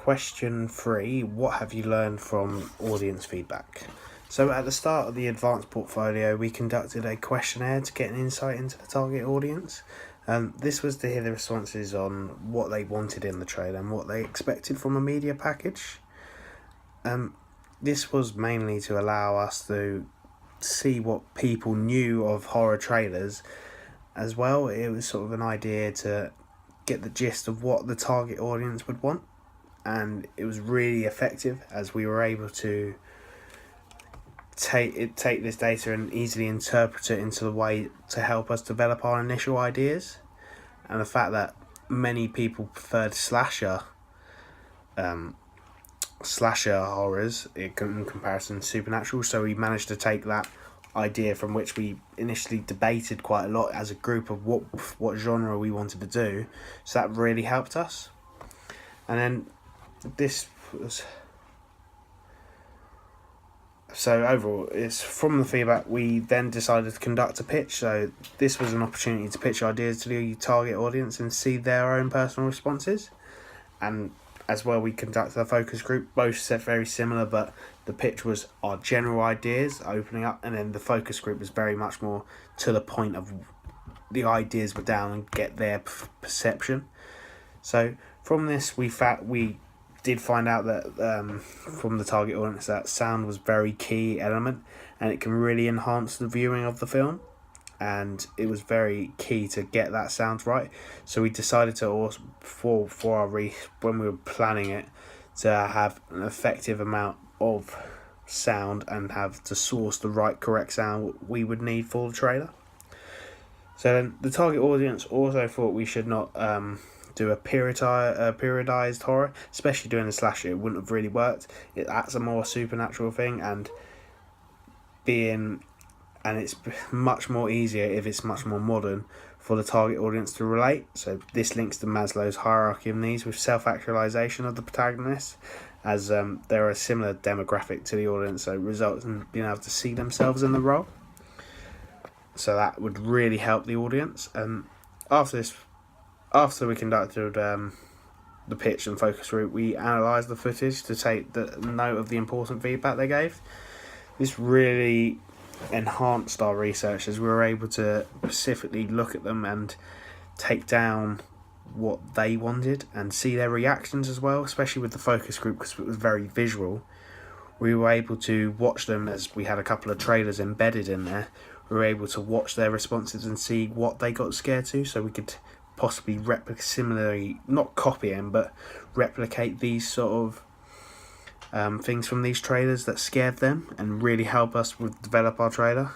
Question 3, what have you learned from audience feedback? So at the start of the advanced portfolio, we conducted a questionnaire to get an insight into the target audience. This was to hear the responses on what they wanted in the trailer and what they expected from a media package. This was mainly to allow us to see what people knew of horror trailers as well. It was sort of an idea to get the gist of what the target audience would want, and it was really effective as we were able to take this data and easily interpret it into the way to help us develop our initial ideas. And the fact that many people preferred slasher horrors in comparison to supernatural, so we managed to take that idea from which we initially debated quite a lot as a group of what genre we wanted to do, so that really helped us. And then so overall, it's from the feedback we then decided to conduct a pitch. So this was an opportunity to pitch ideas to the target audience and see their own personal responses. And as well, we conducted a focus group, both set very similar, but the pitch was our general ideas opening up, and then the focus group was very much more to the point of the ideas were down and get their perception. So from this, we did find out that from the target audience that sound was a very key element, and it can really enhance the viewing of the film, and it was very key to get that sound right. So we decided to also, when we were planning it, to have an effective amount of sound and have to source the correct sound we would need for the trailer. So then the target audience also thought we should not do a periodized horror, especially doing a slasher. It wouldn't have really worked. That's a more supernatural thing, and it's much more easier if it's much more modern for the target audience to relate. So this links to Maslow's hierarchy of needs with self-actualization of the protagonist, as they're a similar demographic to the audience, so it results in being able to see themselves in the role. So that would really help the audience. And after we conducted the pitch and focus group, we analysed the footage to take the note of the important feedback they gave. This really enhanced our research as we were able to specifically look at them and take down what they wanted and see their reactions as well, especially with the focus group because it was very visual. We were able to watch them as we had a couple of trailers embedded in there. We were able to watch their responses and see what they got scared to, so we could possibly not copy them, but replicate these sort of things from these trailers that scared them and really help us develop our trailer.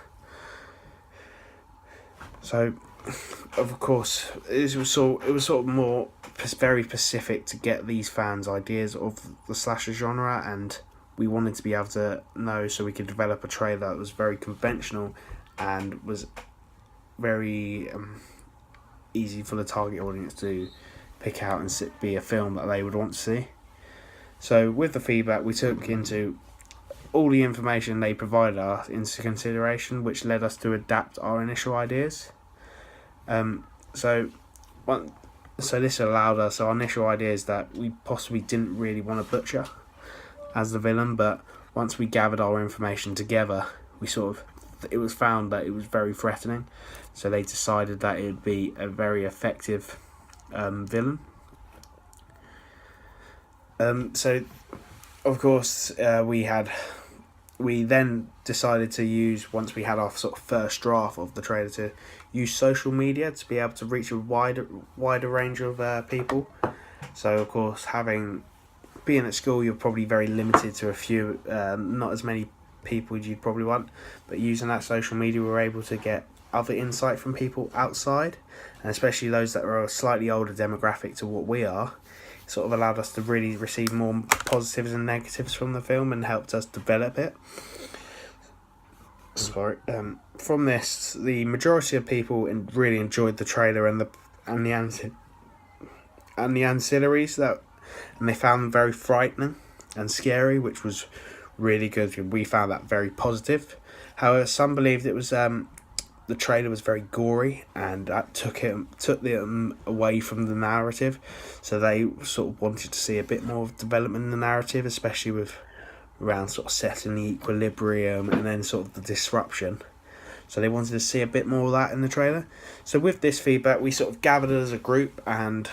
So, of course, it was sort of more very specific to get these fans' ideas of the slasher genre, and we wanted to be able to know so we could develop a trailer that was very conventional and was very easy for the target audience to pick out and be a film that they would want to see. So with the feedback, we took into all the information they provided us into consideration, which led us to adapt our initial ideas. So this allowed us our initial ideas that we possibly didn't really want to butcher as the villain, but once we gathered our information together, it was found that it was very threatening, so they decided that it would be a very effective villain. So, of course, we then decided to use, once we had our sort of first draft of the trailer, to use social media to be able to reach a wider range of people. So, of course, being at school, you're probably very limited to a few, not as many people you'd probably want, but using that social media, we were able to get other insight from people outside, and especially those that are a slightly older demographic to what we are. It sort of allowed us to really receive more positives and negatives from the film and helped us develop it. From this, the majority of people really enjoyed the trailer and the ancillaries and they found them very frightening and scary, which was really good. We found that very positive. However, some believed it was the the trailer was very gory, and that took them away from the narrative. So they sort of wanted to see a bit more of development in the narrative, especially with around sort of setting the equilibrium and then sort of the disruption. So they wanted to see a bit more of that in the trailer. So with this feedback, we sort of gathered as a group and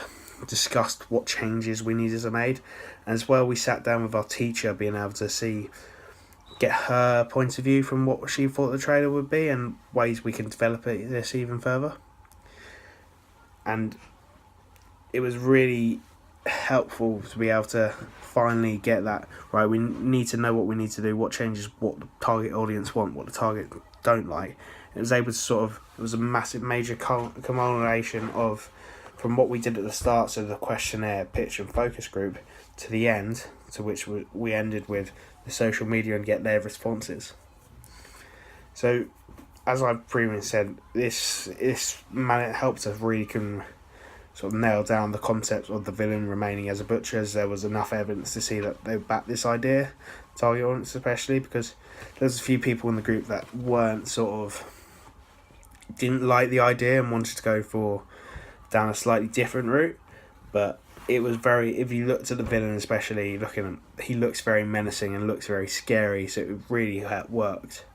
discussed what changes we needed to make. And as well, we sat down with our teacher, being able to get her point of view from what she thought the trailer would be and ways we can develop this even further. And it was really helpful to be able to finally get that right. We need to know what we need to do, what changes, what the target audience want, what the target don't like. It was able to it was a massive major culmination of from what we did at the start, so the questionnaire, pitch and focus group, to the end, to which we ended with the social media and get their responses. So as I've previously said, this helped us really sort of nail down the concept of the villain remaining as a butcher, as there was enough evidence to see that they backed this idea, target audience especially, because there's a few people in the group that didn't like the idea and wanted to go down a slightly different route. But it was if you looked at the villain especially, he looks very menacing and looks very scary, so it really worked.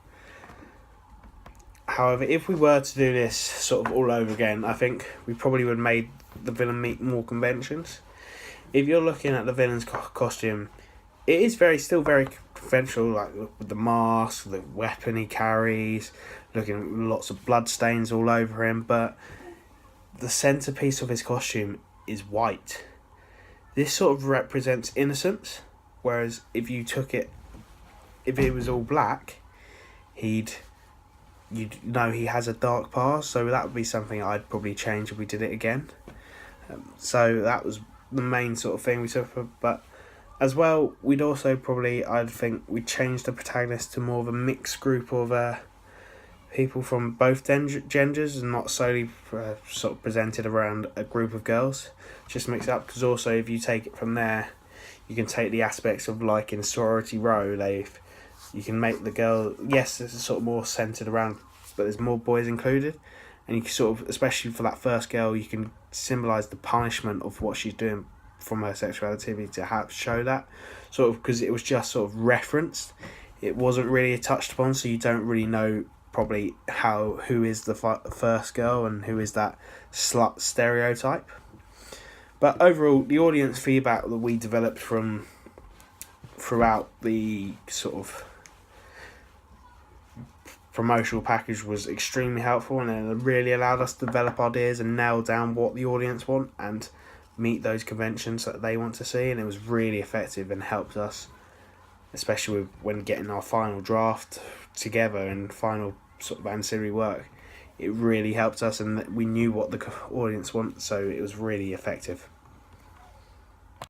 However, if we were to do this sort of all over again, I think we probably would have made the villain meet more conventions. If you're looking at the villain's costume, it is still very conventional, like with the mask, the weapon he carries, looking at lots of blood stains all over him, but the centerpiece of his costume is white. This sort of represents innocence, whereas if it was all black, you'd know he has a dark past, so that would be something I'd probably change if we did it again. So that was the main sort of thing we took, but as well, we'd also I'd think we'd change the protagonist to more of a mixed group of people from both genders, and not solely sort of presented around a group of girls. Just mix it up, because also if you take it from there, you can take the aspects of, like in Sorority Row, you can make the girl, yes, it's sort of more centered around, but there's more boys included, and you can sort of, especially for that first girl, you can symbolize the punishment of what she's doing from her sexuality to help show that, sort of, because it was just sort of referenced, it wasn't really touched upon, so you don't really know probably who is the first girl and who is that slut stereotype. But overall, the audience feedback that we developed throughout the sort of promotional package was extremely helpful, and it really allowed us to develop ideas and nail down what the audience want and meet those conventions that they want to see. And it was really effective and helped us, especially when getting our final draft together and final sort of ancillary work. It really helped us, and we knew what the audience wants, so it was really effective.